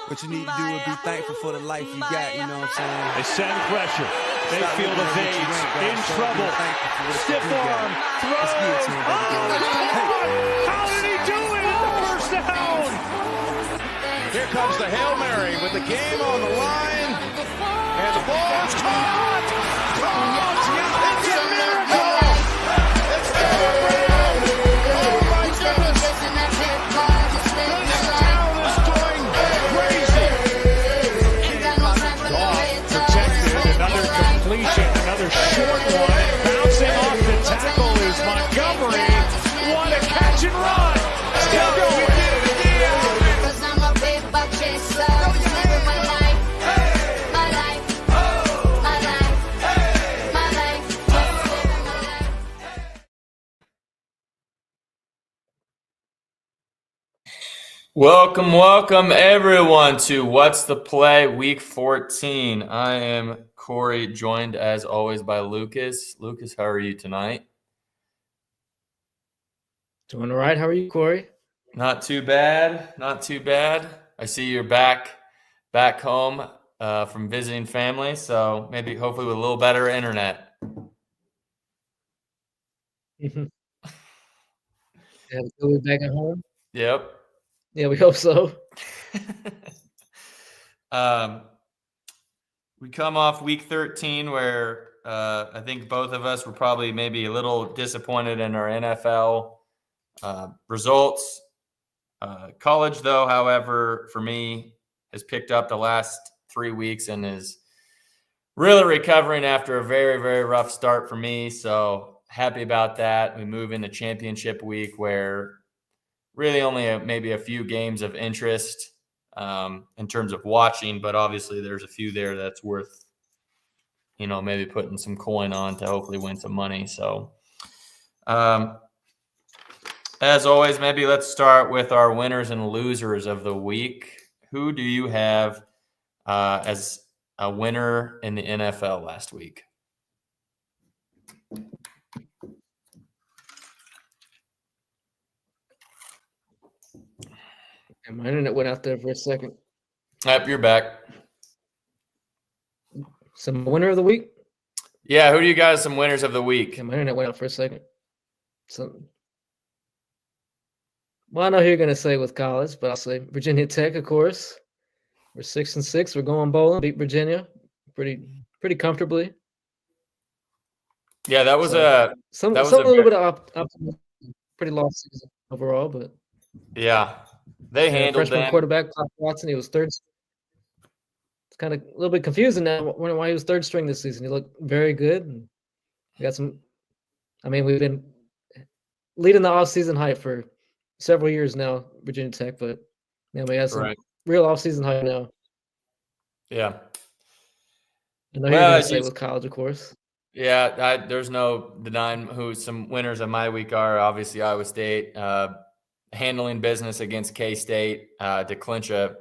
What you need to do is be thankful for the life you got, you know what I'm saying? They send pressure. Mayfield evades, in trouble. Stiff arm, throws. How did he do it in the first down? Here comes the Hail Mary with the game on the line. And the ball is caught! Caught! It's a miracle! It's celebrated! Oh my goodness! This town is going crazy! Protected, another completion, another short one. Bouncing off the tackle is Montgomery. What a catch and run! Still going. Welcome everyone to What's the Play Week 14. I am Corey, joined as always by Lucas. Lucas, how are you tonight? Doing all right. How are you, Corey? Not too bad. I see you're back home from visiting family, so maybe hopefully with a little better internet. Yeah, we're back at home. Yep. Yeah, we hope so. We come off week 13 where I think both of us were probably maybe a little disappointed in our NFL results. College, though, however, for me, has picked up the last 3 weeks and is really recovering after a very, very rough start for me. So happy about that. We move into championship week where really only maybe a few games of interest in terms of watching, but obviously there's a few there that's worth, maybe putting some coin on to hopefully win some money. So as always, maybe let's start with our winners and losers of the week. Who do you have as a winner in the NFL last week? And my internet went out there for a second. Yep, you're back. Some winner of the week? Yeah, who do you guys some winners of the week? Okay, my internet went out for a second. Well, I know who you're going to say with college, but I'll say Virginia Tech, of course. We're 6-6. We're going bowling. Beat Virginia pretty comfortably. Yeah, that was a little bit of optimism. Pretty lost season overall, but yeah, they handled freshman them. Quarterback Clark Watson. He was third. It's kind of a little bit confusing now why he was third string this season. He looked very good. And we got some. I mean, we've been leading the offseason hype for several years now, Virginia Tech, but we have some real offseason hype now. Yeah. I know you're going to say with college, of course. Yeah, there's no denying who some winners of my week are. Obviously, Iowa State handling business against K-State to clinch a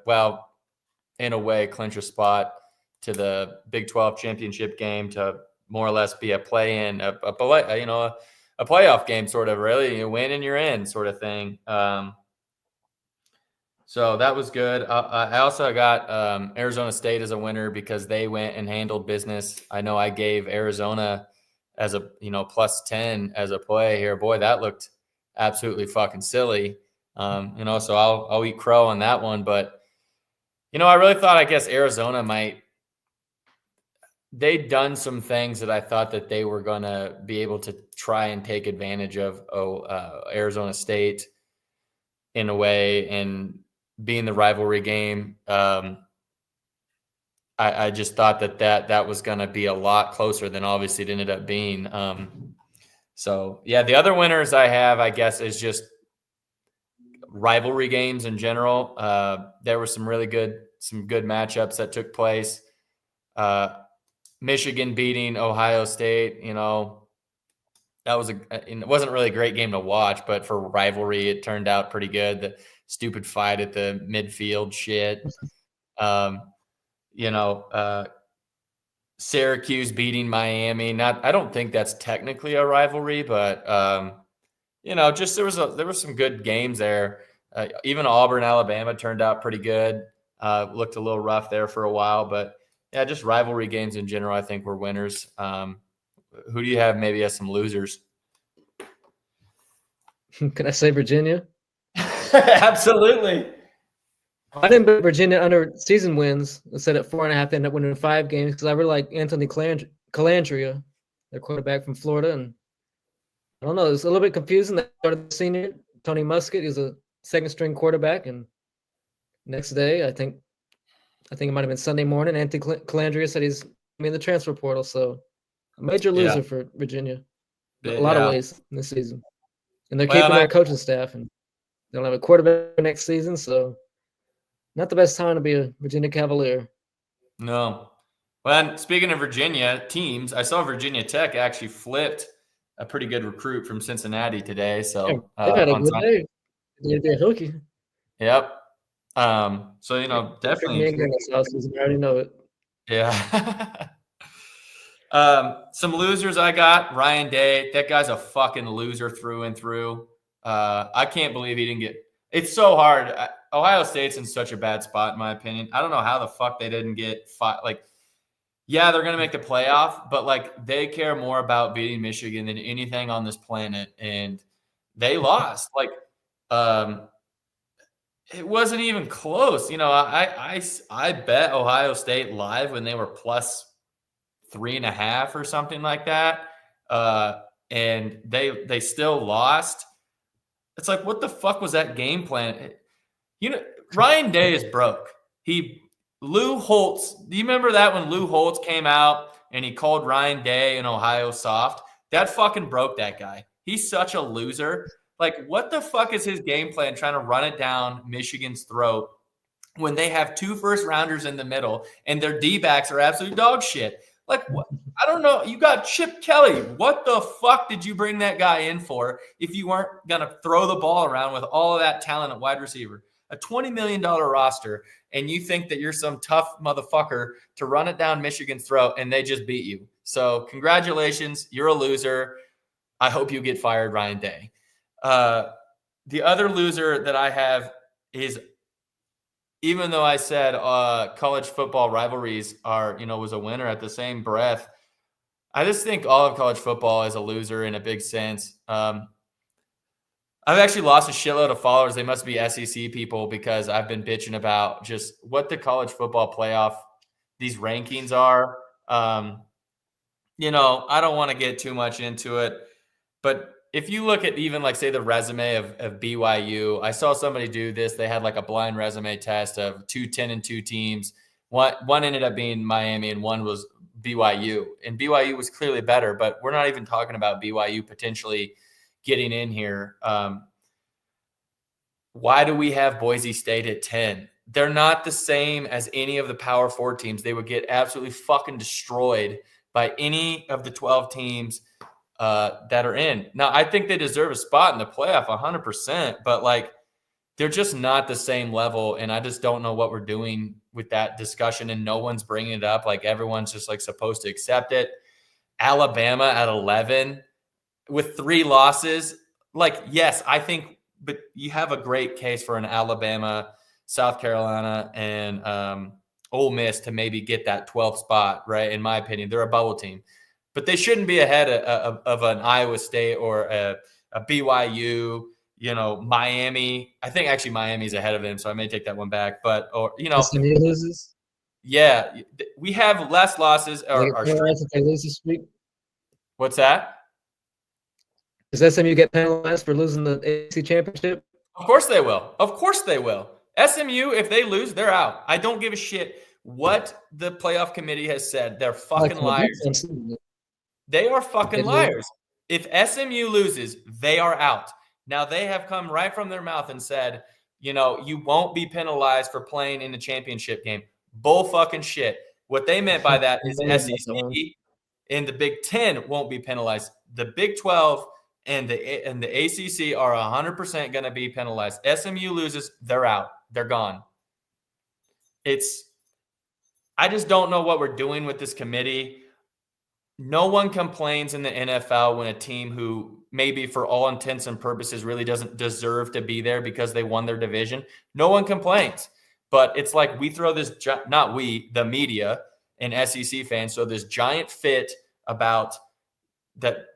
spot to the Big 12 championship game, to more or less be a play-in, a playoff game, sort of. Really, you win and you're in, sort of thing. So that was good. I also got Arizona State as a winner because they went and handled business. I know I gave Arizona as a plus 10 as a play here. Boy, that looked absolutely fucking silly. So I'll eat crow on that one. But I really thought, I guess Arizona might. They'd done some things that I thought that they were going to be able to try and take advantage of Arizona State in a way, and being the rivalry game. I just thought that was going to be a lot closer than obviously it ended up being. So yeah, the other winners I have, I guess, is just rivalry games in general. There were some good matchups that took place. Michigan beating Ohio State, that was it wasn't really a great game to watch, but for rivalry, it turned out pretty good. The stupid fight at the midfield shit. Syracuse beating Miami. I don't think that's technically a rivalry, but just there were some good games there. Even Auburn, Alabama turned out pretty good. Looked a little rough there for a while, but yeah, just rivalry games in general, I think we're winners. Who do you have maybe as some losers? Can I say Virginia? Absolutely. I didn't bet Virginia under season wins. I said at 4.5, they ended up winning 5 games because I really like Anthony Calandria, their quarterback from Florida. And I don't know, it's a little bit confusing. They started the senior, Tony Muskett, is a second-string quarterback. And next day, I think it might have been Sunday morning, Anthony Calandria said he's in the transfer portal. So a major loser for Virginia in a lot of ways in this season. And they're keeping their coaching staff, and they'll have a quarterback next season. So not the best time to be a Virginia Cavalier. No. Well, and speaking of Virginia teams, I saw Virginia Tech actually flipped a pretty good recruit from Cincinnati today. So they had a good day. They're hooky. Yep. So definitely. I already know it. Yeah. Some losers I got. Ryan Day. That guy's a fucking loser through and through. I can't believe he didn't get. It's so hard. Ohio State's in such a bad spot, in my opinion. I don't know how the fuck they didn't get yeah, they're going to make the playoff, but they care more about beating Michigan than anything on this planet. And they lost. It wasn't even close. I bet Ohio State live when they were plus 3.5 or something like that. And they still lost. It's like, what the fuck was that game plan? Ryan Day is broke. Lou Holtz, do you remember that when Lou Holtz came out and he called Ryan Day in Ohio soft? That fucking broke that guy. He's such a loser. What the fuck is his game plan trying to run it down Michigan's throat when they have 2 first-rounders in the middle and their D-backs are absolute dog shit? What? I don't know. You got Chip Kelly. What the fuck did you bring that guy in for if you weren't going to throw the ball around with all of that talent at wide receiver? A $20 million roster, and you think that you're some tough motherfucker to run it down Michigan's throat, and they just beat you. So congratulations. You're a loser. I hope you get fired, Ryan Day. The other loser that I have is, even though I said college football rivalries was a winner at the same breath, I just think all of college football is a loser in a big sense. I've actually lost a shitload of followers. They must be SEC people because I've been bitching about just what the college football playoff, these rankings are. I don't want to get too much into it, but if you look at even say the resume of BYU, I saw somebody do this. They had a blind resume test of 2 10-2 teams. One ended up being Miami and one was BYU. And BYU was clearly better, but we're not even talking about BYU potentially getting in here. Why do we have Boise State at 10? They're not the same as any of the Power 4 teams. They would get absolutely fucking destroyed by any of the 12 teams that are in. Now, I think they deserve a spot in the playoff 100%, but they're just not the same level. And I just don't know what we're doing with that discussion, and no one's bringing it up. Everyone's just supposed to accept it. Alabama at 11 with 3 losses. Yes, I think, but you have a great case for an Alabama, South Carolina, and Ole Miss to maybe get that 12th spot, right? In my opinion, they're a bubble team. But they shouldn't be ahead of an Iowa State or a BYU, Miami. I think actually Miami's ahead of them, so I may take that one back. But SMU loses. Yeah, we have less losses. If they lose this week. What's that? Does SMU get penalized for losing the ACC championship? Of course they will. Of course they will. SMU, if they lose, they're out. I don't give a shit what the playoff committee has said. They're fucking liars. They are fucking liars. If SMU loses, they are out. Now, they have come right from their mouth and said, you won't be penalized for playing in the championship game. Bull fucking shit. What they meant by that is SEC and the Big Ten won't be penalized. The Big 12 and the ACC are 100% going to be penalized. SMU loses, they're out. They're gone. I just don't know what we're doing with this committee. No one complains in the NFL when a team who maybe for all intents and purposes really doesn't deserve to be there because they won their division. No one complains. But it's like we throw this, not we, the media and SEC fans, so this giant fit about that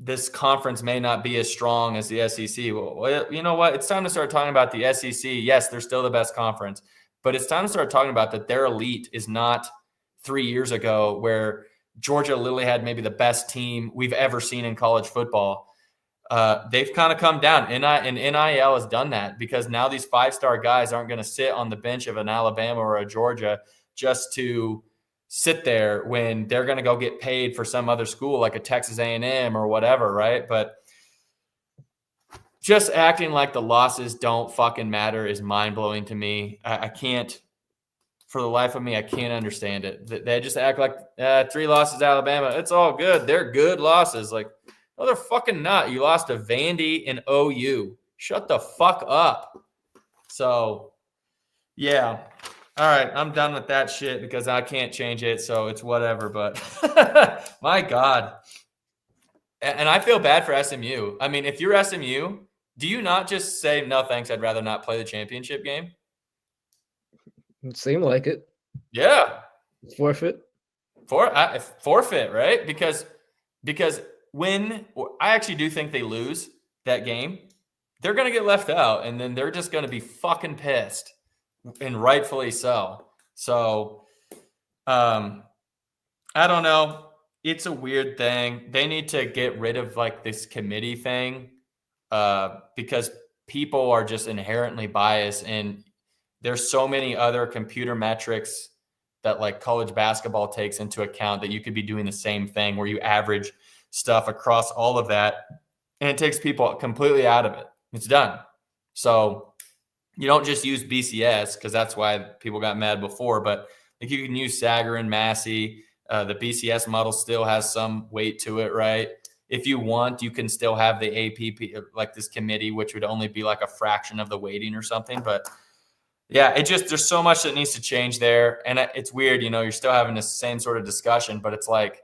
this conference may not be as strong as the SEC. Well, you know what? It's time to start talking about the SEC. Yes, they're still the best conference, but it's time to start talking about that their elite is not 3 years ago where Georgia literally had maybe the best team we've ever seen in college football. They've kind of come down. And NIL has done that because now these 5-star guys aren't going to sit on the bench of an Alabama or a Georgia just to sit there when they're going to go get paid for some other school like a Texas A&M or whatever, right? But just acting like the losses don't fucking matter is mind-blowing to me. I can't, for the life of me, I can't understand it. They just act like 3 losses Alabama. It's all good. They're good losses. Like, no, they're fucking not. You lost to Vandy and OU. Shut the fuck up. So, yeah. All right, I'm done with that shit because I can't change it, so it's whatever. But my God. And I feel bad for SMU. I mean, if you're SMU, do you not just say, no, thanks, I'd rather not play the championship game? It seemed like it. Yeah. Forfeit. Forfeit, right? Because when I actually do think they lose that game, they're going to get left out, and then they're just going to be fucking pissed. And rightfully so. So, I don't know. It's a weird thing. They need to get rid of like this committee thing because people are just inherently biased. And there's so many other computer metrics that like college basketball takes into account that you could be doing the same thing where you average stuff across all of that. And it takes people completely out of it. It's done. So, you don't just use BCS because that's why people got mad before, but like you can use Sagarin, Massey. The BCS model still has some weight to it, right? If you want, you can still have the APP, like this committee, which would only be like a fraction of the weighting or something. But yeah, there's so much that needs to change there. And it's weird, you're still having the same sort of discussion, but it's like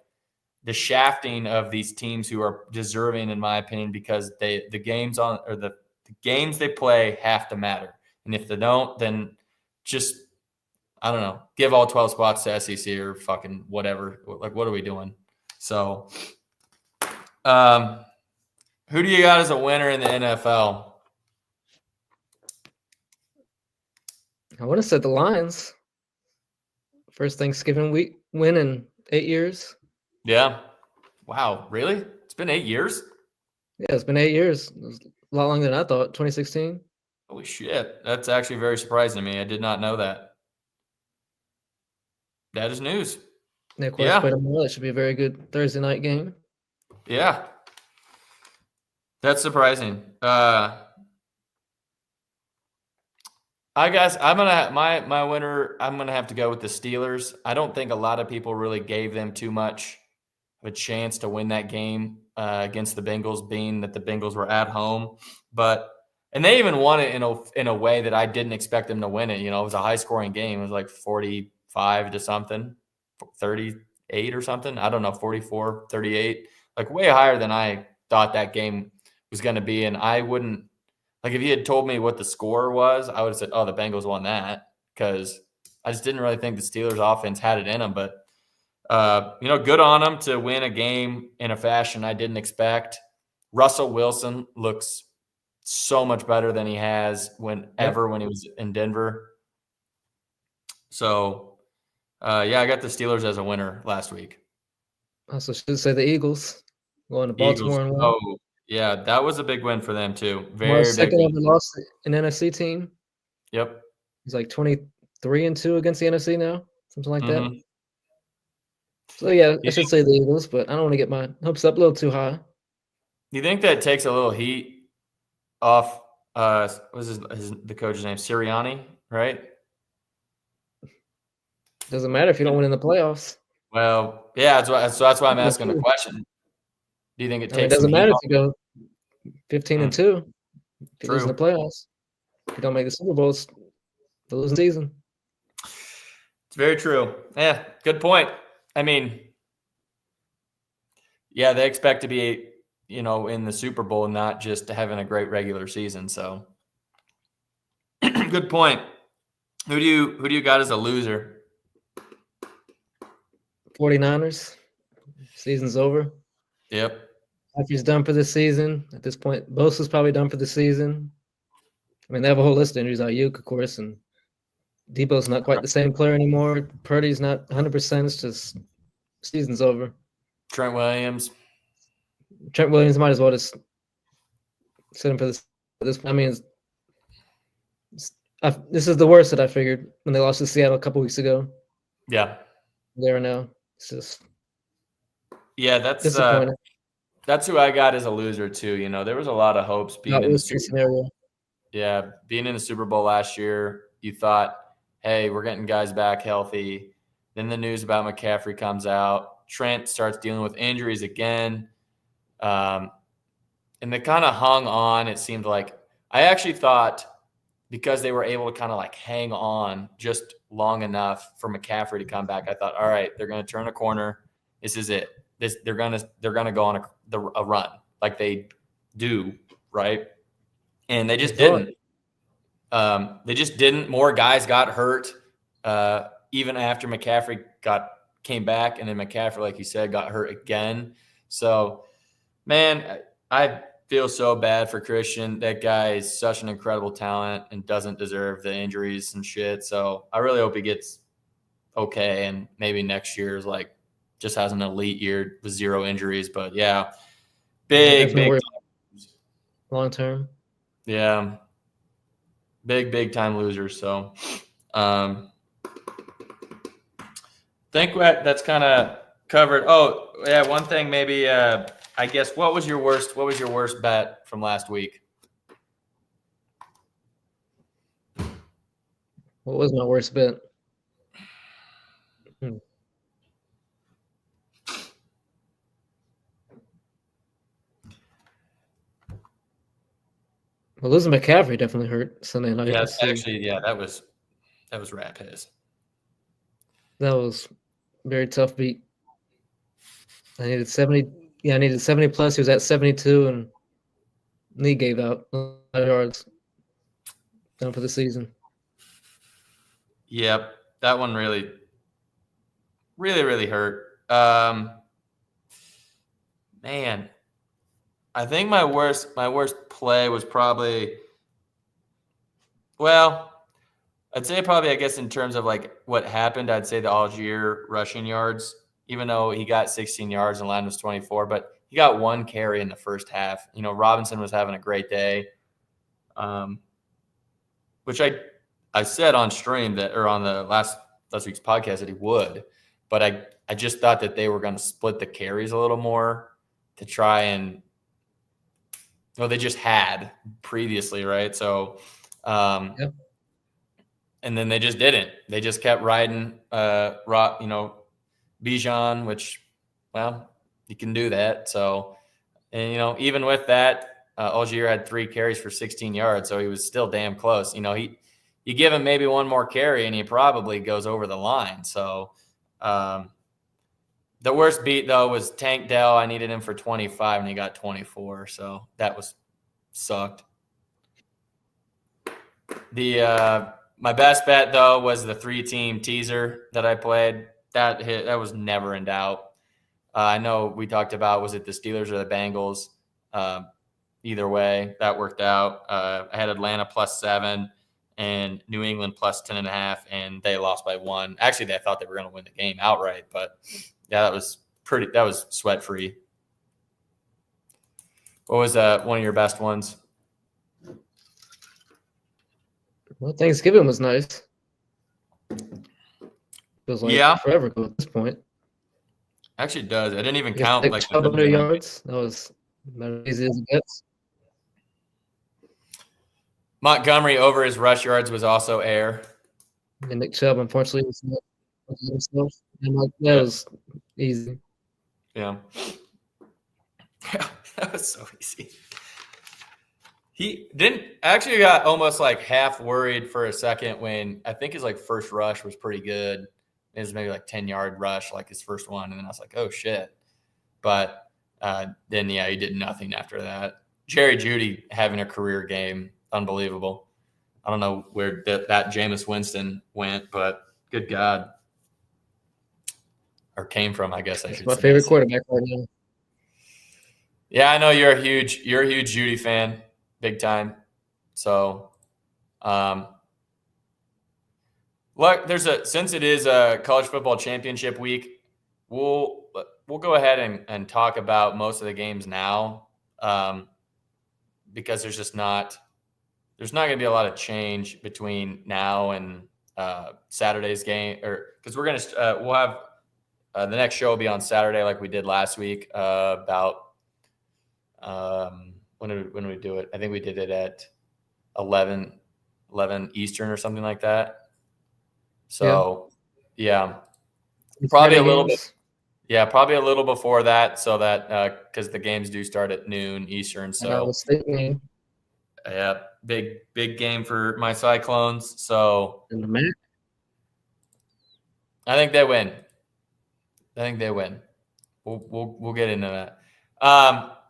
the shafting of these teams who are deserving, in my opinion, because the games they play have to matter. And if they don't, then just, I don't know, give all 12 spots to SEC or fucking whatever. Like, what are we doing? So, who do you got as a winner in the NFL? I would have said the Lions. First Thanksgiving week win in 8 years. Yeah. Wow. Really? It's been 8 years? Yeah, it's been 8 years. It was a lot longer than I thought. 2016. Holy shit. That's actually very surprising to me. I did not know that. That is news. Yeah, of course, played tomorrow. It should be a very good Thursday night game. Yeah. That's surprising. I guess I'm gonna my winner. I'm gonna have to go with the Steelers. I don't think a lot of people really gave them too much of a chance to win that game against the Bengals, being that the Bengals were at home. And they even won it in a way that I didn't expect them to win it. It was a high scoring game. It was like 45 to something, 38 or something. I don't know, 44, 38, like way higher than I thought that game was going to be. And I wouldn't, like, if you had told me what the score was, I would have said, oh, the Bengals won that, because I just didn't really think the Steelers offense had it in them. But, good on them to win a game in a fashion I didn't expect. Russell Wilson looks so much better than he has when he was in Denver. So, I got the Steelers as a winner last week. I also should say the Eagles going to Baltimore and win. Oh, yeah, that was a big win for them too. Very big. Second ever loss in NFC team. Yep. He's like 23-2 against the NFC now, something like that. So I should say the Eagles, but I don't want to get my hopes up a little too high. You think that takes a little heat off? What was the coach's name? Sirianni, right? Doesn't matter if you don't win in the playoffs. Well, yeah, that's why I'm asking the question. Do you think it takes? It doesn't matter if you go 15-2. If you lose in the playoffs, if you don't make the Super Bowl, it's the losing season. It's very true. Yeah, good point. I mean, yeah, they expect to be, in the Super Bowl, not just having a great regular season. So, good point. Who do you got as a loser? 49ers. Season's over. Yep. After's done for the season. At this point, Bosa's probably done for the season. I mean, they have a whole list of injuries. Ayuk, of course, and Debo's not quite the same player anymore. Purdy's not 100%. It's just season's over. Trent Williams. Trent Williams might as well just sit him for this. I mean, this is the worst that I figured when they lost to Seattle a couple weeks ago. Yeah. There now. It's just that's disappointing. That's who I got as a loser too. You know, there was a lot of hopes being in the Super Bowl. Yeah, being in the Super Bowl last year, you thought, hey, we're getting guys back healthy. Then the news about McCaffrey comes out. Trent starts dealing with injuries again. And they kind of hung on. It seemed like I actually thought because they were able to kind of like hang on just long enough for McCaffrey to come back. I thought, all right, they're going to turn a corner. This is it. They're gonna go on a run like they do, right? And they just didn't. They just didn't. More guys got hurt even after McCaffrey came back, and then McCaffrey, like you said, got hurt again. So, man, I feel so bad for Christian. That guy is such an incredible talent and doesn't deserve the injuries and shit. So I really hope he gets okay, and maybe next year is like just has an elite year with 0 injuries. But yeah, big long term. Yeah. Big time losers. So think that's kind of covered. Oh, yeah, one thing maybe I guess what was your worst bet from last week? What was my worst bet? Well, losing McCaffrey definitely hurt Sunday night. Yeah, actually, that was rap his. That was a very tough beat. I needed 70. Yeah, I needed 70 plus. He was at 72, and he gave out a lot of yards. Done for the season. Yep, that one really hurt. Man, I think my worst play was probably, well, I'd say probably, I guess, in terms of like what happened, I'd say the Algier rushing yards, even though he got 16 yards and line was 24, but he got 1 carry in the first half. You know, Robinson was having a great day, which I said on stream that, or on the last week's podcast, that he would, but I just thought that they were going to split the carries a little more to try and, well, they just had previously, right? So, Yep. And then they just didn't. They just kept riding, Bijan, which, well, you can do that. So, and even with that, Algier had 3 carries for 16 yards, so he was still damn close. You give him maybe 1 more carry, and he probably goes over the line. So, the worst beat though was Tank Dell. I needed him for 25, and he got 24. So that sucked. My best bet though was the 3-team teaser that I played. That was never in doubt. I know we talked about, was it the Steelers or the Bengals? Either way, that worked out. I had Atlanta +7 and New England +10.5, and they lost by 1. Actually, I thought they were going to win the game outright, but yeah, that was sweat free. What was one of your best ones? Well, Thanksgiving was nice. Feels like forever ago at this point. Actually, it does. I didn't even count like 100 yards. That was about as easy as it gets. Montgomery over his rush yards was also air. And Nick Chubb, unfortunately, was not himself. And that was easy. Yeah. That was so easy. He didn't actually got almost like half worried for a second when I think his like first rush was pretty good. It was maybe like 10-yard rush, like his first one. And then I was like, oh shit. But then, he did nothing after that. Jerry Jeudy having a career game. Unbelievable. I don't know where that Jameis Winston went, but good God. Or came from, I guess I should say. My favorite quarterback right now. Yeah, I know you're a huge Judy fan, big time. So, look, since it is a college football championship week, we'll go ahead and talk about most of the games now, because there's not going to be a lot of change between now and Saturday's game, or because we'll have the next show will be on Saturday like we did last week, about when did we do it? I think we did it at 11 Eastern or something like that. So yeah, probably a little bit. Yeah, probably a little before that, so that because the games do start at noon Eastern. So yeah, big game for my Cyclones. So I think they win. We'll get into that.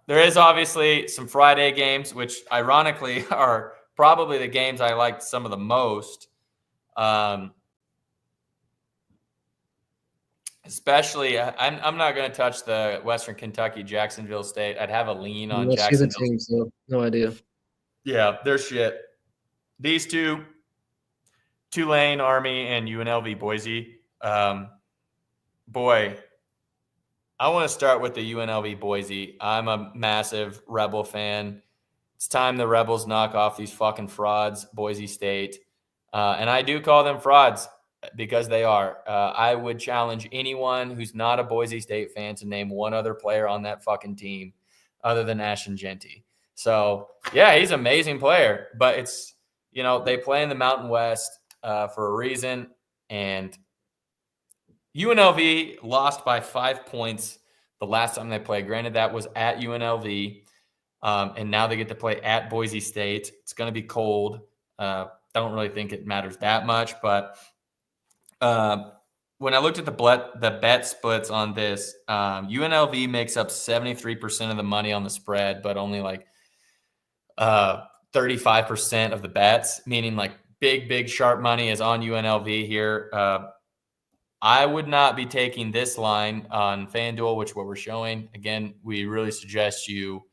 There is obviously some Friday games, which ironically are probably the games I liked some of the most. Especially, I'm not going to touch the Western Kentucky Jacksonville State. I'd have a lean on Jacksonville. Team, so no idea. Yeah, they're shit. These two, Tulane, Army, and UNLV Boise. Boy, I want to start with the UNLV Boise. I'm a massive Rebel fan. It's time the Rebels knock off these fucking frauds, Boise State. And I do call them frauds because they are. I would challenge anyone who's not a Boise State fan to name one other player on that fucking team other than Ashton Genty. So, yeah, he's an amazing player. But it's, they play in the Mountain West for a reason. And UNLV lost by 5 points the last time they played. Granted, that was at UNLV. And now they get to play at Boise State. It's going to be cold. Don't really think it matters that much. But when I looked at the bet splits on this, UNLV makes up 73% of the money on the spread, but only like 35% of the bets, meaning like big sharp money is on UNLV here. I would not be taking this line on FanDuel, which what we're showing. Again, we really suggest you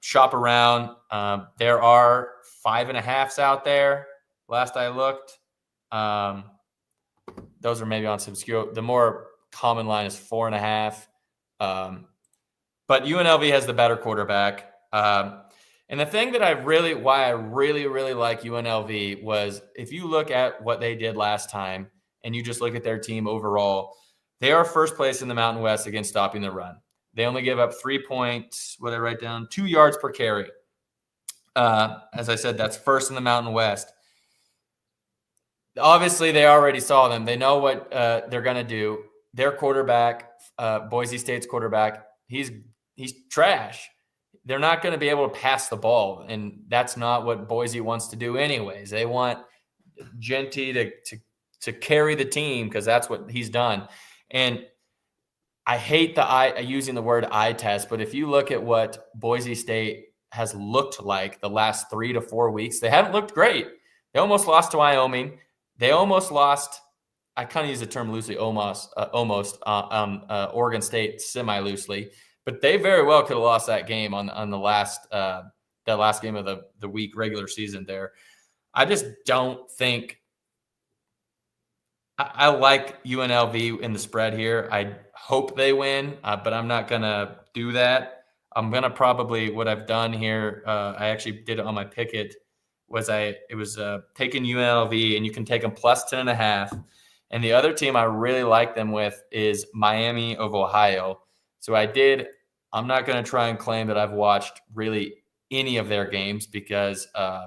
shop around. There are 5.5s out there. Last I looked, those are maybe on some obscure. The more common line is 4.5. But UNLV has the better quarterback. And the thing that why I really like UNLV was if you look at what they did last time and you just look at their team overall, they are first place in the Mountain West against stopping the run. They only give up 3 points, what did I write down? 2 yards per carry. As I said, that's first in the Mountain West. Obviously, they already saw them. They know what they're going to do. Their quarterback, Boise State's quarterback, he's trash. They're not going to be able to pass the ball, and that's not what Boise wants to do anyways. They want Genty to carry the team because that's what he's done. And I hate using the word eye test, but if you look at what Boise State has looked like the last 3 to 4 weeks, they haven't looked great. They almost lost to Wyoming. They almost lost. I kind of use the term loosely, almost on Oregon State semi-loosely, but they very well could have lost that game on the last game of the week regular season there. I just don't think. I like UNLV in the spread here. I hope they win, but I'm not going to do that. I'm going to probably what I've done here. I actually did it on my picket. It was taking UNLV, and you can take them plus 10.5. And the other team I really like them with is Miami of Ohio. So I'm not going to try and claim that I've watched really any of their games because I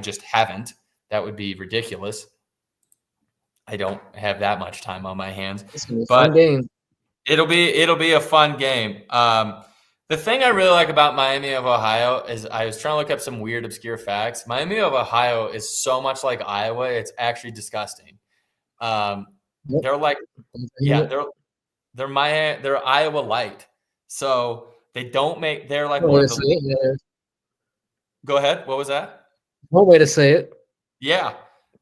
just haven't. That would be ridiculous. I don't have that much time on my hands, but it'll be a fun game. The thing I really like about Miami of Ohio is I was trying to look up some weird, obscure facts. Miami of Ohio is so much like Iowa. It's actually disgusting. They're like, they're Iowa light. So they don't make, they're like, go ahead. What was that? one way to say it. Yeah.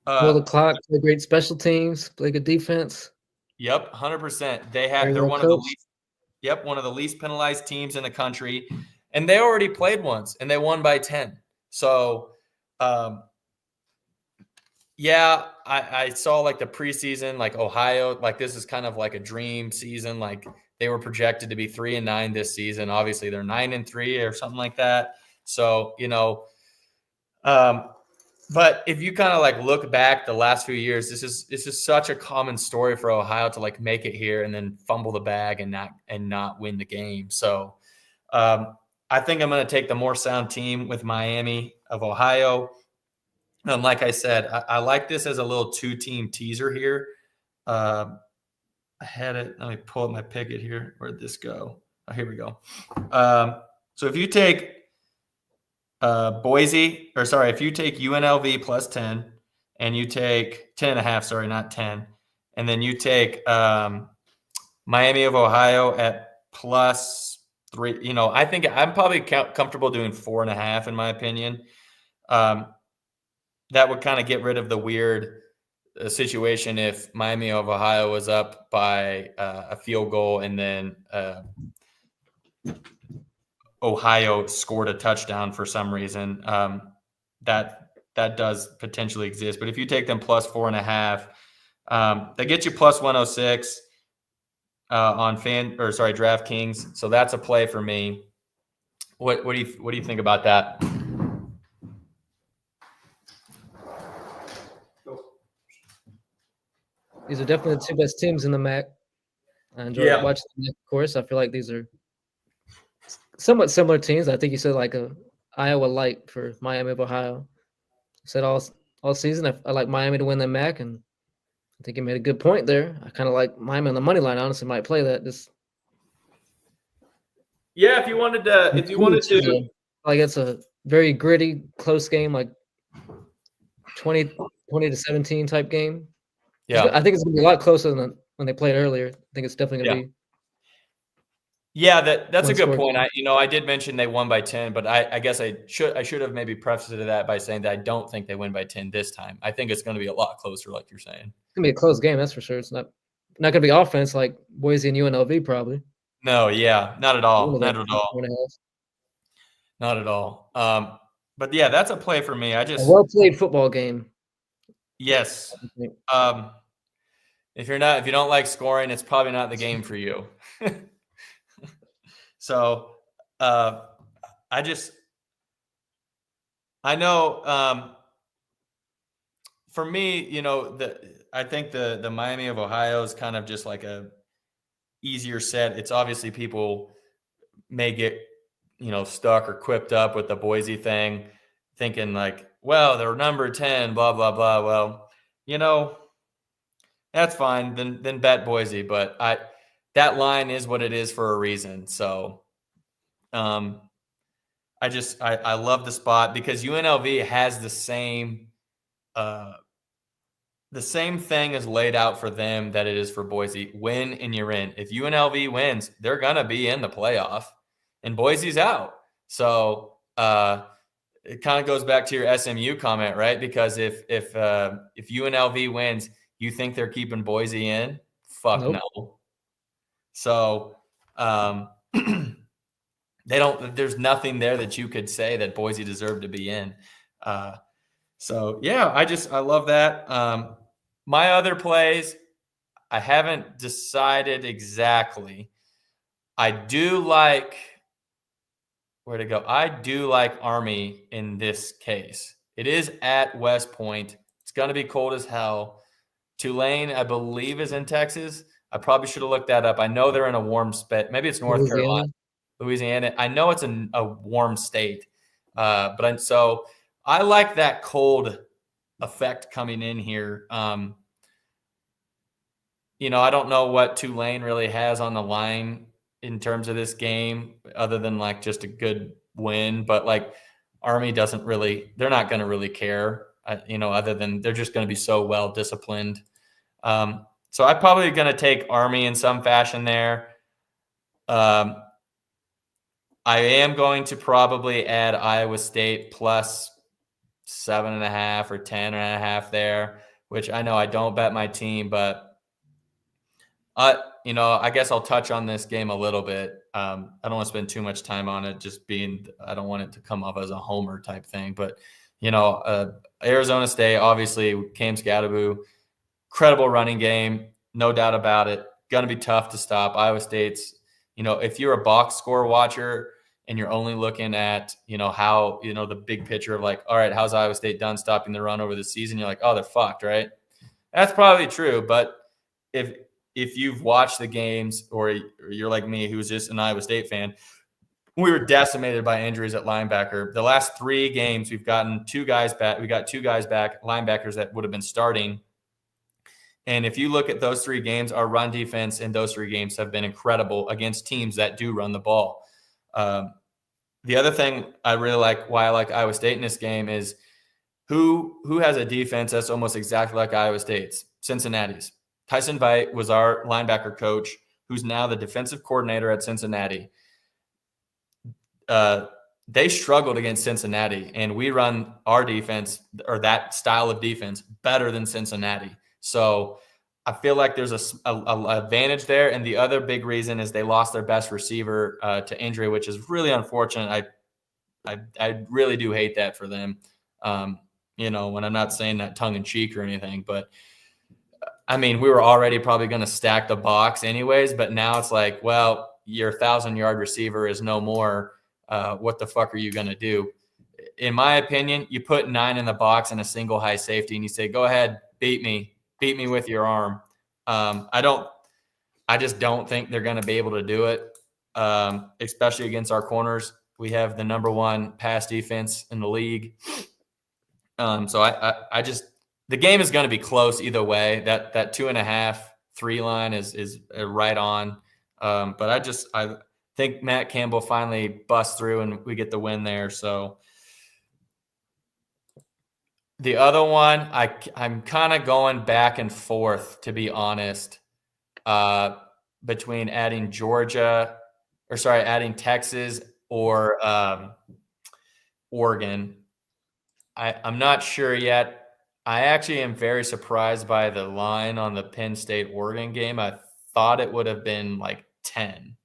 Kill the clock, play great special teams, play good defense. Yep, 100%. Very They're well one of the coached. least. Yep, one of the least penalized teams in the country, and they already played once and they won by 10. So, yeah, I saw like the preseason, like Ohio, like this is kind of like a dream season. Like they were projected to be 3-9 this season. Obviously, they're 9-3 or something like that. So, but if you kind of like look back the last few years, this is such a common story for Ohio to like make it here and then fumble the bag and not win the game. So I think I'm going to take the more sound team with Miami of Ohio. And like I said, I like this as a little 2-team teaser here. I had it. Let me pull up my picket here. Where'd this go? Oh, here we go. So if you take if you take UNLV plus 10 and you take 10.5, sorry, not 10, and then you take Miami of Ohio at plus 3, I think I'm probably comfortable doing 4.5 in my opinion. That would kind of get rid of the weird situation if Miami of Ohio was up by a field goal and then Ohio scored a touchdown for some reason. That does potentially exist. But if you take them plus 4.5, they get you plus 106 on DraftKings. So that's a play for me. What do you think about that? These are definitely the two best teams in the MAC. I enjoy watching them, of course. I feel like these are somewhat similar teams. I think you said like a Iowa light for Miami of Ohio. I said all season I like Miami to win the MAC, and I think you made a good point there. I kind of like Miami on the money line. Honestly, might play that. Yeah, if you wanted to, like it's a very gritty, close game, like 20-17 type game. Yeah, I think it's gonna be a lot closer than when they played earlier. I think it's definitely gonna be. Yeah, that's a good point. I did mention they won by 10, but I guess I should have maybe prefaced that by saying that I don't think they win by 10 this time. I think it's going to be a lot closer, like you're saying. It's gonna be a close game, that's for sure. It's not gonna be offense like Boise and UNLV probably. No, yeah, not at all. Not at all. Not at all. But yeah, that's a play for me. A well played football game. Yes. If you don't like scoring, it's probably not the game for you. So, I know, for me, I think the Miami of Ohio is kind of just like a easier set. It's obviously people may get, stuck or quipped up with the Boise thing, thinking like, well, they're number 10, blah, blah, blah. Well, that's fine. Then bet Boise. But that line is what it is for a reason. So I love the spot because UNLV has the same thing is laid out for them that it is for Boise. Win and you're in. If UNLV wins, they're gonna be in the playoff, and Boise's out. So it kind of goes back to your SMU comment, right? Because if UNLV wins, you think they're keeping Boise in? Fuck nope. No. So they don't. There's nothing there that you could say that Boise deserved to be in. So yeah, I love that. My other plays, I haven't decided exactly. I do like where to go. I do like Army in this case. It is at West Point. It's going to be cold as hell. Tulane, I believe, is in Texas. I probably should have looked that up. I know they're in a warm spot. Maybe it's North Carolina, Louisiana. I know it's a warm state. So I like that cold effect coming in here. I don't know what Tulane really has on the line in terms of this game other than like just a good win. But like Army they're not going to really care, other than they're just going to be so well disciplined. So I'm probably going to take Army in some fashion there. I am going to probably add Iowa State plus 7.5 or 10.5 there, which I know I don't bet my team, but I guess I'll touch on this game a little bit. I don't want to spend too much time on it, I don't want it to come off as a homer type thing. But, Arizona State, obviously, Cam Scadaboo, incredible running game, no doubt about it. Going to be tough to stop. Iowa State's, if you're a box score watcher and you're only looking at, how, the big picture of like, all right, how's Iowa State done stopping the run over the season? You're like, oh, they're fucked, right? That's probably true. But if you've watched the games or you're like me, who's just an Iowa State fan, we were decimated by injuries at linebacker. The last 3 games, we've gotten 2 guys back. We got 2 guys back, linebackers that would have been starting. And if you look at those 3 games, our run defense in those 3 games have been incredible against teams that do run the ball. The other thing I really like, why I like Iowa State in this game, is who has a defense that's almost exactly like Iowa State's? Cincinnati's. Tyson Veit was our linebacker coach, who's now the defensive coordinator at Cincinnati. They struggled against Cincinnati, and we run our defense, or that style of defense, better than Cincinnati. So I feel like there's a advantage there. And the other big reason is they lost their best receiver to injury, which is really unfortunate. I really do hate that for them. When I'm not saying that tongue in cheek or anything, but I mean, we were already probably going to stack the box anyways, but now it's like, well, your 1,000-yard receiver is no more. What the fuck are you going to do? In my opinion, you put 9 in the box and a single high safety, and you say, go ahead, beat me with your arm. I just don't think they're going to be able to do it, especially against our corners. We have the number 1 pass defense in the league. So I just, the game is going to be close either way. That 2.5, 3 line is right on. But I think Matt Campbell finally busts through and we get the win there. So the other one, I'm kind of going back and forth, to be honest, between adding Texas or Oregon. I'm not sure yet. I actually am very surprised by the line on the Penn State-Oregon game. I thought it would have been like 10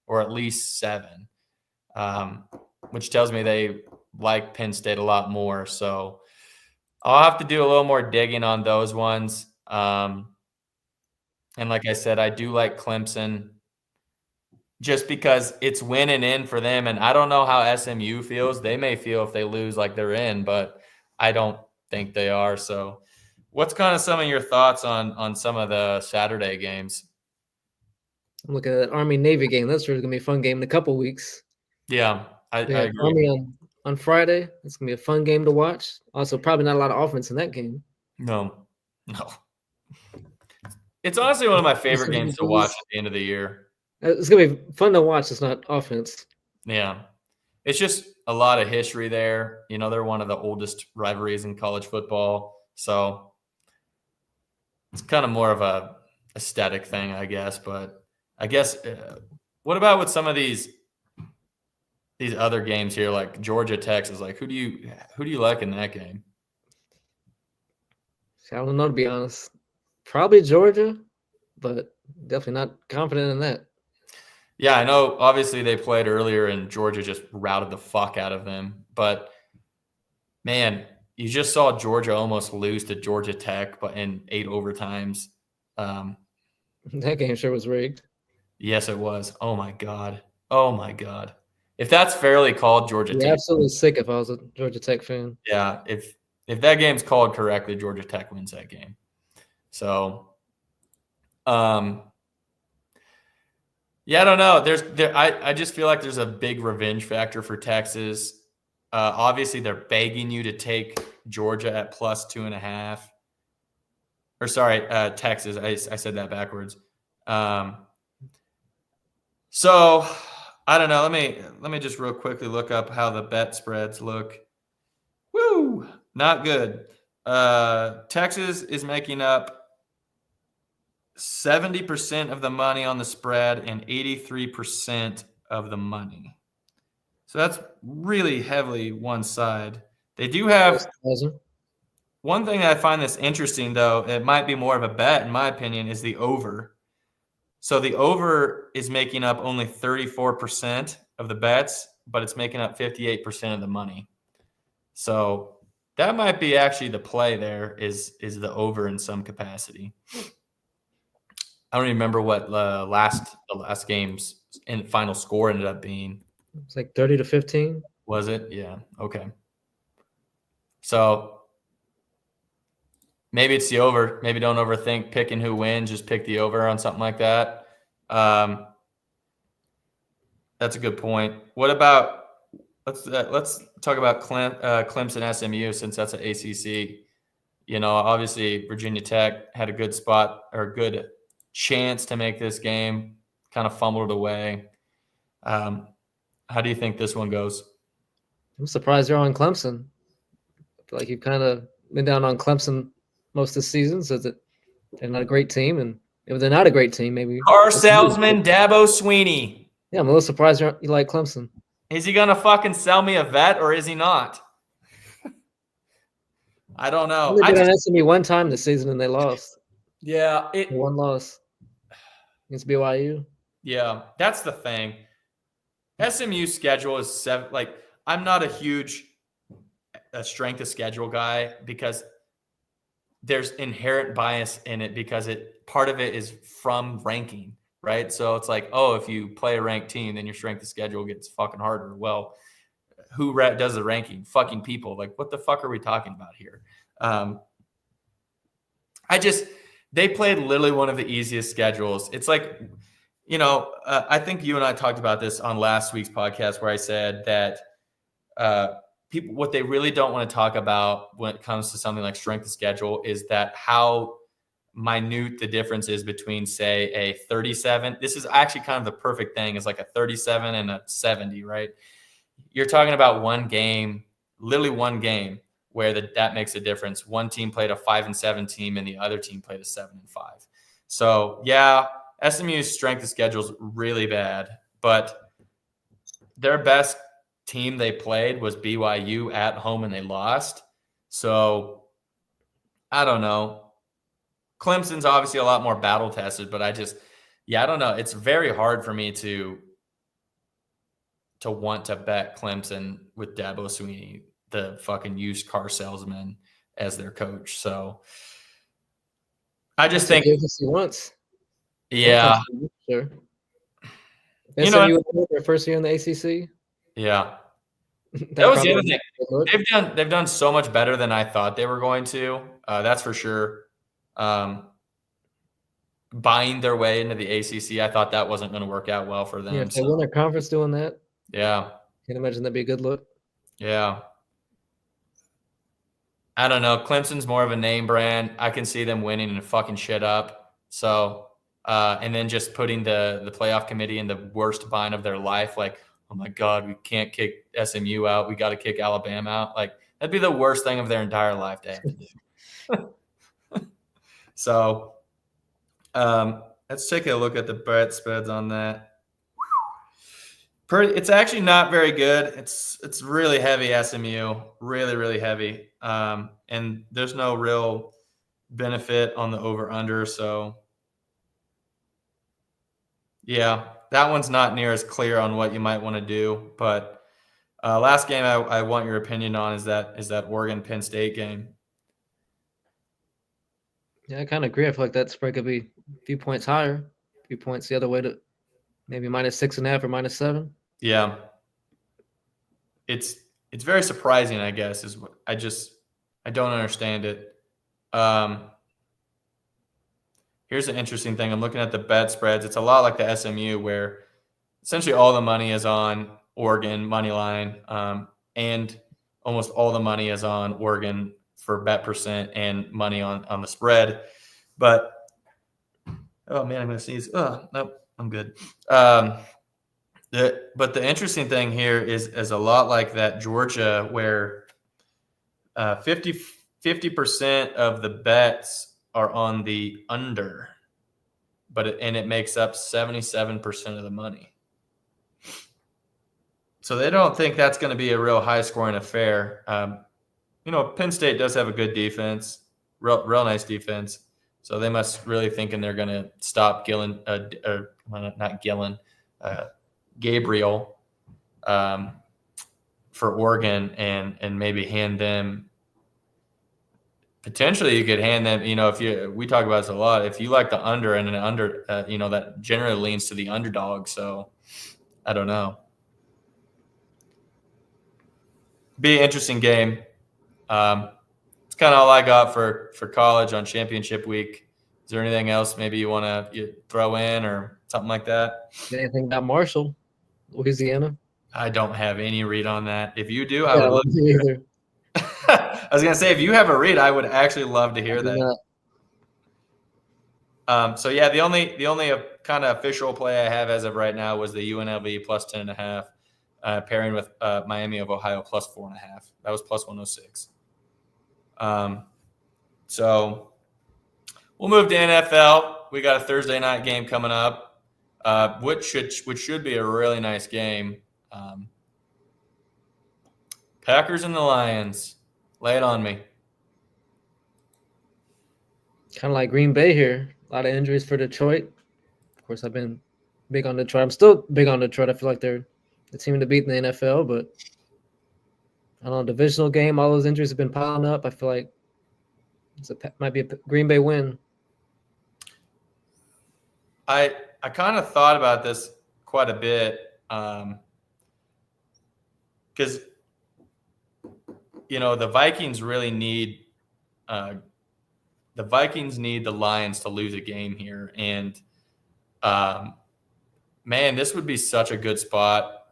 or at least 7, which tells me they like Penn State a lot more. So I'll have to do a little more digging on those ones. And like I said, I do like Clemson just because it's winning in for them. And I don't know how SMU feels. They may feel if they lose like they're in, but I don't think they are. So what's kind of some of your thoughts on some of the Saturday games? I'm looking at that Army-Navy game. That's really going to be a fun game in a couple weeks. Yeah, I agree. Army on Friday. It's going to be a fun game to watch. Also, probably not a lot of offense in that game. No. It's honestly one of my favorite games to watch at the end of the year. It's going to be fun to watch. It's not offense. Yeah. It's just a lot of history there. They're one of the oldest rivalries in college football. So it's kind of more of a aesthetic thing, I guess. But I guess what about with some of these other games here, like Georgia, Texas? Like, who do you like in that game? I don't know, to be honest. Probably Georgia, but definitely not confident in that. Yeah, I know. Obviously, they played earlier, and Georgia just routed the fuck out of them. But man, you just saw Georgia almost lose to Georgia Tech, but in 8 overtimes. That game sure was rigged. Yes, it was. Oh my god. If that's fairly called, Georgia Tech. Absolutely sick if I was a Georgia Tech fan. Yeah, if that game's called correctly, Georgia Tech wins that game. So, yeah, I don't know. I just feel like there's a big revenge factor for Texas. Obviously, they're begging you to take Georgia at plus 2.5. Or sorry, Texas. I said that backwards. So I don't know. Let me just real quickly look up how the bet spreads look. Woo, not good. Texas is making up 70% of the money on the spread and 83% of the money. So that's really heavily one side. They do have Awesome. one thing that I find this interesting, though. It might be more of a bet, in my opinion, is the over. So the over is making up only 34% of the bets, but it's making up 58% of the money. So that might be actually the play there is the over in some capacity. I don't even remember what the last game's final score ended up being. It's like 30-15. Was it? Yeah. Okay. So maybe it's the over. Maybe don't overthink picking who wins. Just pick the over on something like that. That's a good point. What about let's talk about Clemson SMU, since that's an ACC. Obviously Virginia Tech had a good spot or a good chance to make this game, kind of fumbled away. How do you think this one goes? I'm surprised you're on Clemson. I feel like you've kind of been down on Clemson most of the season, so that they're not a great team, and if they're not a great team, maybe Car salesman Dabo Sweeney. Yeah, I'm a little surprised you like Clemson. Is he gonna fucking sell me a vet or is he not? I don't know. They did on SMU one time this season and they lost. Yeah, one loss against BYU. Yeah, that's the thing. SMU's schedule is 7. Like, I'm not a huge strength of schedule guy because there's inherent bias in it because part of it is from ranking, right? So it's like, oh, if you play a ranked team, then your strength of schedule gets fucking harder. Well, who does the ranking? Fucking people. Like, what the fuck are we talking about here? They played literally one of the easiest schedules. It's like, I think you and I talked about this on last week's podcast where I said that people, what they really don't want to talk about when it comes to something like strength of schedule is that how minute the difference is between, say, a 37. This is actually kind of the perfect thing. It's like a 37 and a 70, right? You're talking about one game, literally one game, where that makes a difference. One team played a 5-7 team and the other team played a 7-5. So yeah, SMU's strength of schedule is really bad, but their best team they played was BYU at home and they lost. So I don't know. Clemson's obviously a lot more battle tested, but I don't know. It's very hard for me to want to bet Clemson with Dabo Sweeney, the fucking used car salesman, as their coach. So I just think once. Yeah. Sure. SMU, their first year in the ACC. Yeah. That was the other thing. They've done so much better than I thought they were going to. That's for sure. Buying their way into the ACC, I thought that wasn't going to work out well for them. Yeah, if they won their conference doing that. Yeah. Can't imagine that'd be a good look. Yeah. I don't know. Clemson's more of a name brand. I can see them winning and fucking shit up. So, and then just putting the playoff committee in the worst bind of their life. Like, oh my God, we can't kick SMU out. We got to kick Alabama out. Like, that'd be the worst thing of their entire life to have to do. So, let's take a look at the bet spreads on that. It's actually not very good. It's really heavy SMU, really, really heavy. And there's no real benefit on the over-under. So, yeah, that one's not near as clear on what you might want to do. But last game I want your opinion on is that Oregon-Penn State game. Yeah, I kind of agree. I feel like that spread could be a few points higher, a few points the other way to maybe -6.5 or -7. Yeah. It's very surprising, I guess, is what I don't understand it. Here's an interesting thing. I'm looking at the bet spreads. It's a lot like the SMU where essentially all the money is on Oregon money line, and almost all the money is on Oregon for bet percent and money on the spread. But oh man, I'm gonna sneeze. Oh nope, I'm good. But the interesting thing here is a lot like that Georgia where 50% of the bets are on the under, but it makes up 77% of the money. So they don't think that's going to be a real high scoring affair. Penn State does have a good defense, real nice defense. So they must really thinking they're going to stop Gabriel for Oregon and maybe hand them. Potentially, you could hand them. We talk about this a lot. If you like the under and an under, that generally leans to the underdog. So I don't know. Be an interesting game. It's kind of all I got for college on championship week. Is there anything else maybe you want to throw in or something like that? Anything about Marshall, Louisiana? I don't have any read on that. If you do, I would love to hear either. I was going to say, if you have a read, I would actually love to hear that. So yeah, the only kind of official play I have as of right now was the UNLV plus 10.5, pairing with Miami of Ohio plus 4.5. That was plus 106. So we'll move to NFL. We got a Thursday night game coming up, which should be a really nice game. Packers and the Lions. Lay it on me. Kind of like Green Bay here. A lot of injuries for Detroit. Of course, I've been big on Detroit. I'm still big on Detroit. I feel like they're the team to beat in the NFL, but I don't know, divisional game, all those injuries have been piling up. I feel like might be a Green Bay win. I kind of thought about this quite a bit because the Vikings really need the Lions to lose a game here, and man, this would be such a good spot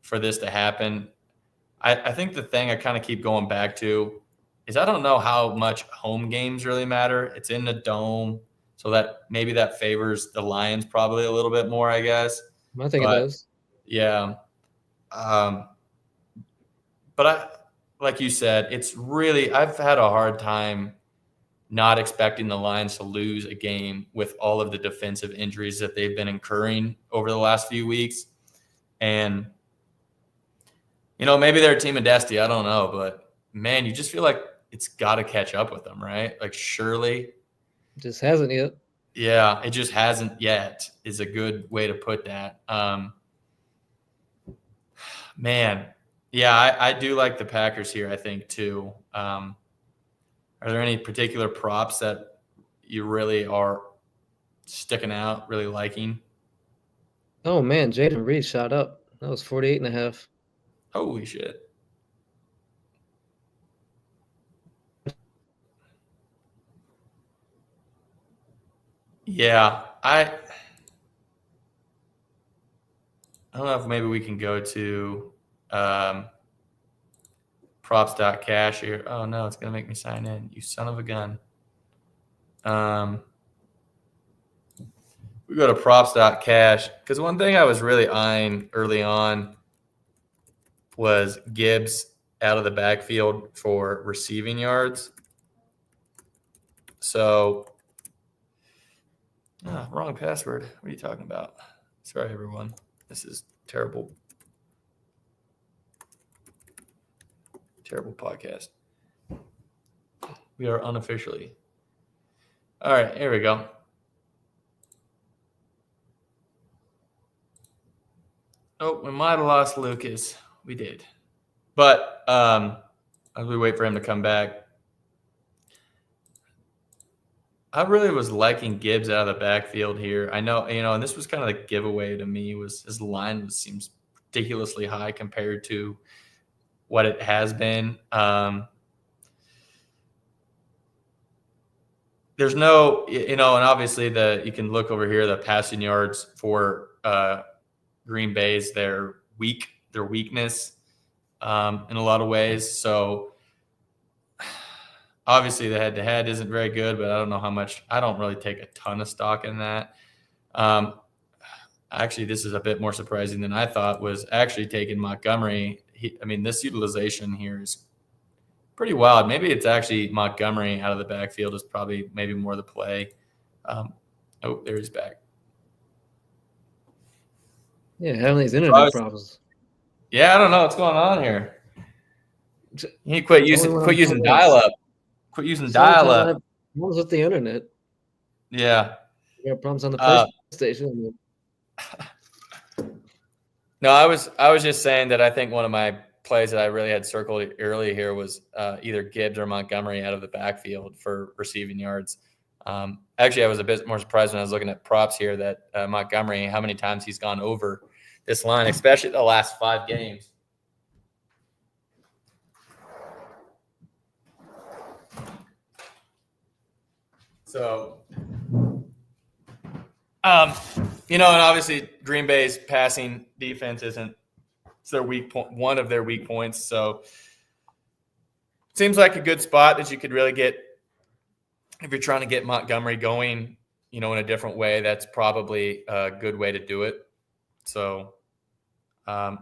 for this to happen. I think the thing I kind of keep going back to is I don't know how much home games really matter. It's in the dome, so that maybe that favors the Lions probably a little bit more, I guess. I think it does. Yeah. But like you said, it's really – I've had a hard time not expecting the Lions to lose a game with all of the defensive injuries that they've been incurring over the last few weeks. And, maybe they're a team of destiny. I don't know. But, man, you just feel like it's got to catch up with them, right? Like, surely. It just hasn't yet. Yeah, it just hasn't yet is a good way to put that. Man, yeah, I do like the Packers here, I think, too. Are there any particular props that you really are sticking out, really liking? Oh, man, Jaden Reed shot up. That was 48.5. Holy shit. Yeah, I don't know if maybe we can go to props.cash here. Oh, no, it's going to make me sign in. You son of a gun. We go to props.cash because one thing I was really eyeing early on was Gibbs out of the backfield for receiving yards. So, wrong password. What are you talking about? Sorry, everyone. This is terrible. Terrible podcast. We are unofficially. All right, here we go. Oh, we might have lost Lucas. We did. But as we wait for him to come back, I really was liking Gibbs out of the backfield here. I know, and this was kind of the giveaway to me was his line seems ridiculously high compared to what it has been. There's no, and obviously you can look over here, the passing yards for Green Bay's their weakness in a lot of ways. So obviously the head-to-head isn't very good, but I don't know how much. I don't really take a ton of stock in that. Actually, this is a bit more surprising than I thought, was actually taking Montgomery. This utilization here is pretty wild. Maybe it's actually Montgomery out of the backfield is probably maybe more the play. There he's back. Yeah, having these internet problems. Yeah, I don't know what's going on here. You quit using dial up. Quit using dial up. Problems with the internet. Yeah. You have problems on the PlayStation. No, I was just saying that I think one of my plays that I really had circled early here was either Gibbs or Montgomery out of the backfield for receiving yards. Actually, I was a bit more surprised when I was looking at props here that Montgomery, how many times he's gone over this line, especially the last 5 games. So, and obviously Green Bay's passing defense isn't their one of their weak points. So, it seems like a good spot that you could really get if you're trying to get Montgomery going, in a different way. That's probably a good way to do it. So, I'm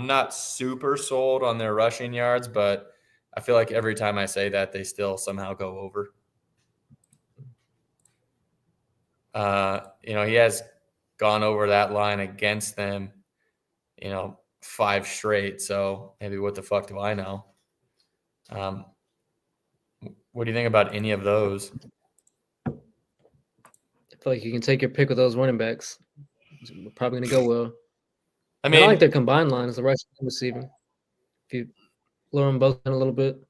not super sold on their rushing yards, but I feel like every time I say that, they still somehow go over. He has gone over that line against them, 5 straight. So maybe what the fuck do I know? What do you think about any of those? I feel like you can take your pick with those running backs. It's probably going to go well. I mean, I like their combined line as the rushing and receiving. If you lower them both in a little bit,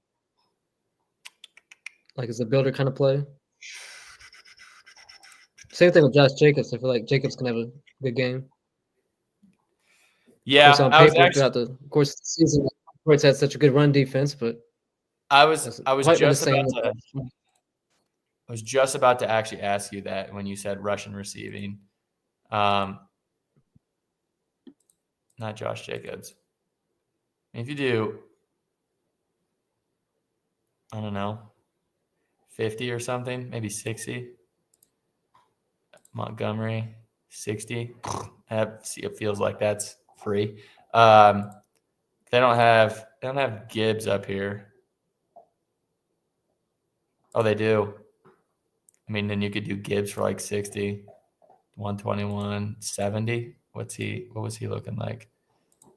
like it's a builder kind of play. Same thing with Josh Jacobs. I feel like Jacobs can have a good game. Yeah, of course, on paper, throughout the course of the season, Detroit's had such a good run defense, but I was just about to actually ask you that when you said rushing receiving. Not Josh Jacobs. If you do, I don't know, 50 or something, maybe 60. Montgomery, 60. It feels like that's free. They don't have Gibbs up here. Oh, they do. I mean, then you could do Gibbs for like 60, 121, 70. What was he looking like? Oh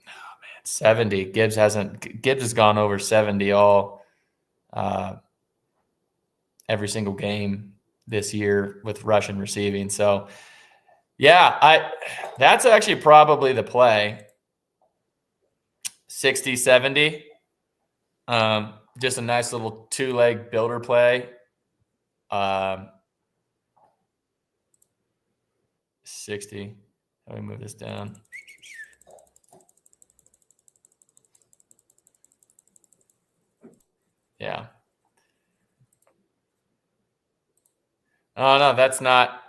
man, 70. Gibbs has gone over 70 every single game this year with rushing receiving. So yeah, that's actually probably the play. 60, 70. Just a nice little 2-leg builder play. 60. Let me move this down. Yeah. Oh, no, that's not.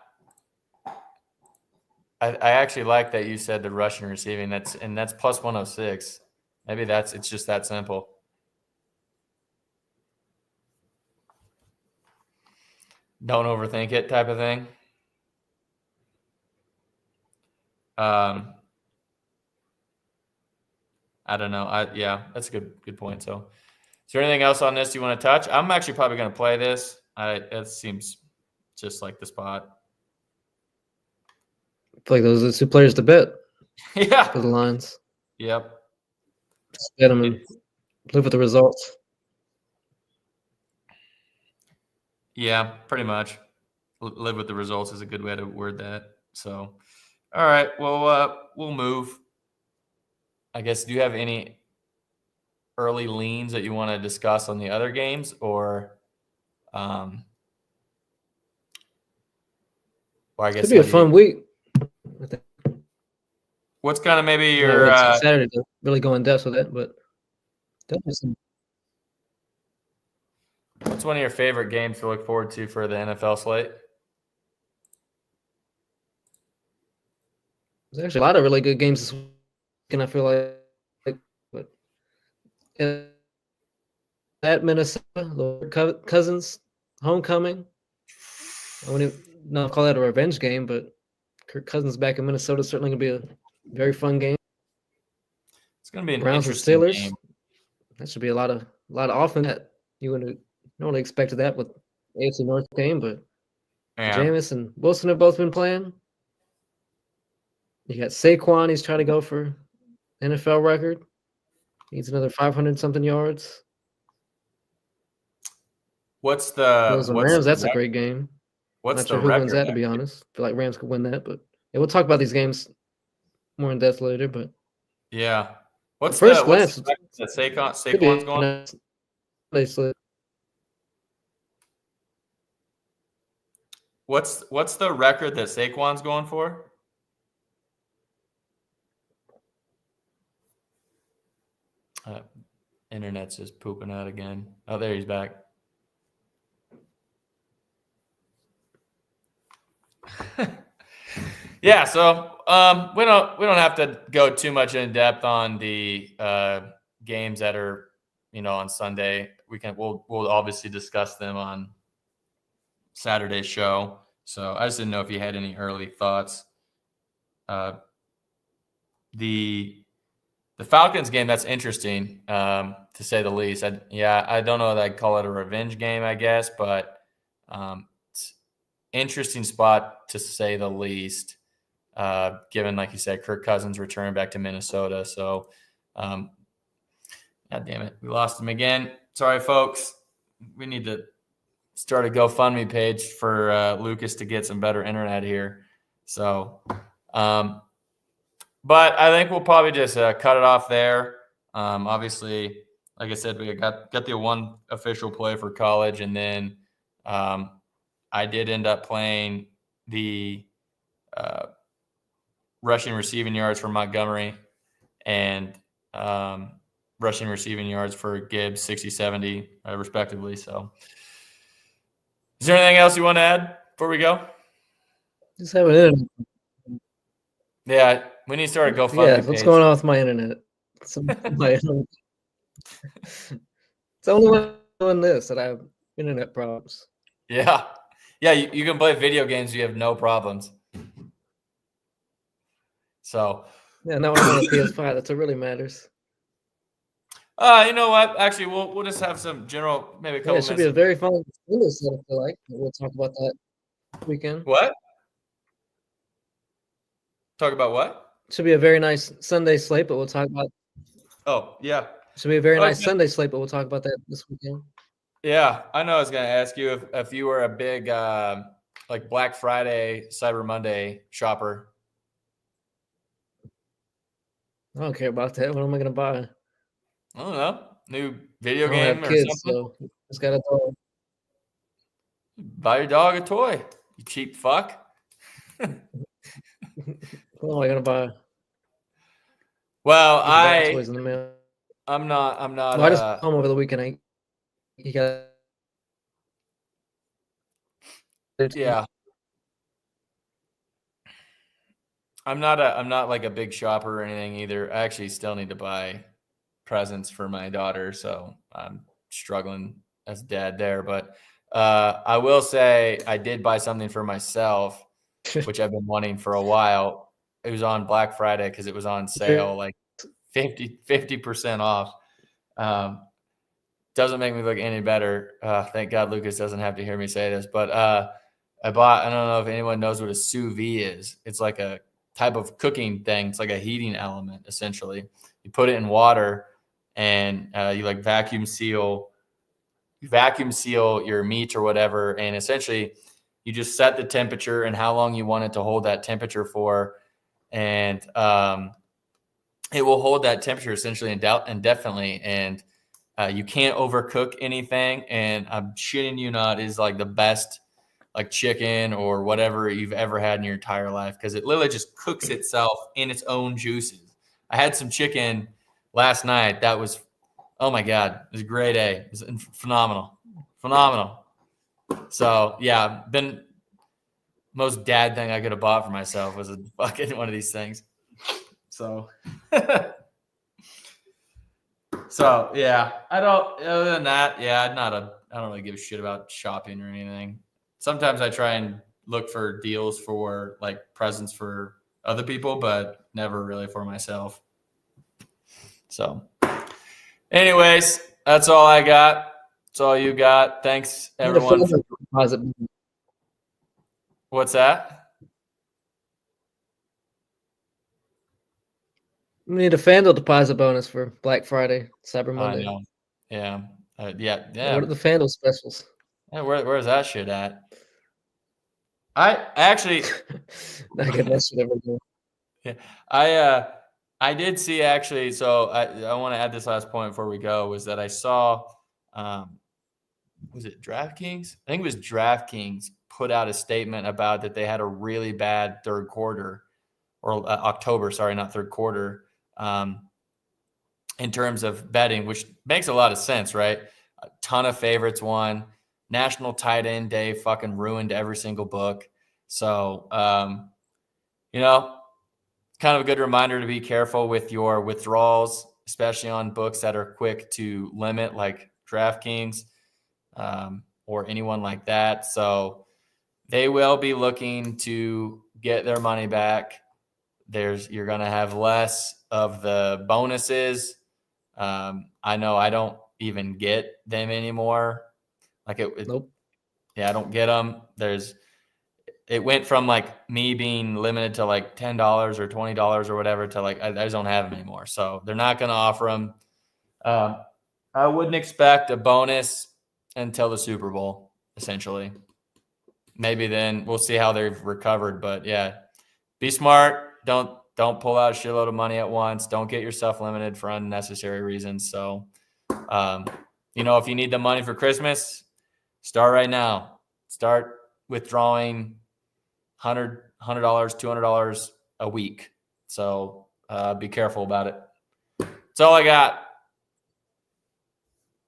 I actually like that you said the rushing receiving. That's plus 106. Maybe it's just that simple. Don't overthink it type of thing. I don't know. Yeah, that's a good point. So, is there anything else on this you want to touch? I'm actually probably going to play this. It seems just like the spot. I feel like those are the 2 players to bet. Yeah. For the lines. Yep. Just bet them and live with the results. Yeah, pretty much. Live with the results is a good way to word that. So, all right. Well, we'll move. I guess, do you have any early leans that you want to discuss on the other games, or I guess it's gonna be a fun week. What's kind of maybe your Saturday to really go in depth with it, but definitely what's one of your favorite games to look forward to for the NFL slate? There's actually a lot of really good games this week, and I feel like but at Minnesota, the Cousins homecoming. I wouldn't not call that a revenge game, but Kirk Cousins back in Minnesota is certainly going to be a very fun game. It's going to be an Browns interesting Steelers. game. That should be a lot of offense. That you wouldn't normally expected that with AFC North game, but Jameis and Wilson have both been playing. You got Saquon; he's trying to go for NFL record. Needs another 500 something yards. What's the Bills and Rams, that's a great game. What's Not the sure who wins record? that, to be honest. I feel like Rams could win that, but yeah, we'll talk about these games more in depth later. But Yeah. What's first the glance, record that could be Saquon's going? What's the record that Saquon's going for? Internet's just pooping out again. Oh, there he's back. Yeah, so we don't have to go too much in depth on the games that are on Sunday. We'll obviously discuss them on Saturday's show. So I just didn't know if you had any early thoughts. The Falcons game, that's interesting, to say the least. I don't know that I'd call it a revenge game, I guess, but it's interesting spot to say the least, given, like you said, Kirk Cousins returned back to Minnesota. So, God damn it, we lost him again. Sorry, folks. We need to start a GoFundMe page for Lucas to get some better internet here. So, but I think we'll probably just cut it off there. Obviously, like I said, we got the one official play for college, and then I did end up playing the rushing receiving yards for Montgomery and rushing receiving yards for Gibbs, 60-70, respectively. So is there anything else you want to add before we go? Just have an internet. Yeah, we need to start a GoFundMe Yeah, page. what's going on with my internet? It's the only one doing this that I have internet problems. Yeah. Yeah, you can play video games. You have no problems. So. Yeah, now I'm on a PS5. That's what really matters. You know what? Actually, we'll just have some general, maybe a couple minutes. It should be a very fun Sunday set, I feel like. We'll talk about that weekend. What? Talk about what? Should be a very nice Sunday slate, but we'll talk about. Oh, yeah. Should be a very nice Sunday slate, but we'll talk about that this weekend. Yeah, I know I was going to ask you if you were a big like Black Friday, Cyber Monday shopper. I don't care about that. What am I going to buy? I don't know. New video game I don't have or kids, something? so just got a dog. Buy your dog a toy, you cheap fuck. What am I going to buy? Well, toys in the mail. I'm not. Well, I just home over the weekend. You got. Yeah. I'm not like a big shopper or anything either. I actually still need to buy presents for my daughter, so I'm struggling as dad there. But I will say I did buy something for myself, which I've been wanting for a while. It was on Black Friday because it was on sale, like 50% off. Doesn't make me look any better. Thank God Lucas doesn't have to hear me say this. But I don't know if anyone knows what a sous vide is. It's like a type of cooking thing. It's like a heating element, essentially. You put it in water and you like vacuum seal your meat or whatever. And essentially you just set the temperature and how long you want it to hold that temperature for. And it will hold that temperature essentially indefinitely. And you can't overcook anything. And I'm shitting you not, is like the best like chicken or whatever you've ever had in your entire life, because it literally just cooks itself in its own juices. I had some chicken last night. That was, oh my God, it was grade A. It was phenomenal. So yeah, been most dad thing I could have bought for myself was a fucking one of these things. So, so yeah, other than that, yeah, I don't really give a shit about shopping or anything. Sometimes I try and look for deals for like presents for other people, but never really for myself. So anyways, that's all I got. That's all you got. Thanks everyone. What's that? We need a FanDuel deposit bonus for Black Friday, Cyber I Monday. know. Yeah. What Yeah. are the FanDuel specials? Yeah, where's that shit at? I actually Not getting that shit every day. yeah, I did see actually. So I want to add this last point before we go was that I saw, was it DraftKings? I think it was DraftKings put out a statement about that they had a really bad third quarter or October, sorry, not third quarter, in terms of betting, which makes a lot of sense, right? A ton of favorites won. National Tight End Day fucking ruined every single book. So, kind of a good reminder to be careful with your withdrawals, especially on books that are quick to limit, like DraftKings or anyone like that. So they will be looking to get their money back. You're going to have less of the bonuses. I know I don't even get them anymore. Like Nope. yeah, I don't get them. It went from like me being limited to like $10 or $20 or whatever to like I just don't have them anymore. So they're not going to offer them. I wouldn't expect a bonus until the Super Bowl, essentially. Maybe then we'll see how they've recovered. But yeah, be smart. Don't pull out a shitload of money at once. Don't get yourself limited for unnecessary reasons. So, if you need the money for Christmas, start right now. Start withdrawing $100, $200 a week. So be careful about it. That's all I got.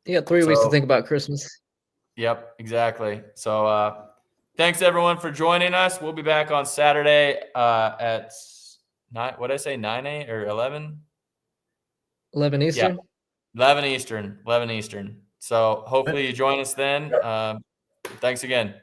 You got 3 weeks to think about Christmas. Yep, exactly. So thanks everyone for joining us. We'll be back on Saturday at 9. What did I say? 9 8 or 11? 11 Eastern. Yeah, 11 Eastern. 11 Eastern. So hopefully you join us then. Thanks again.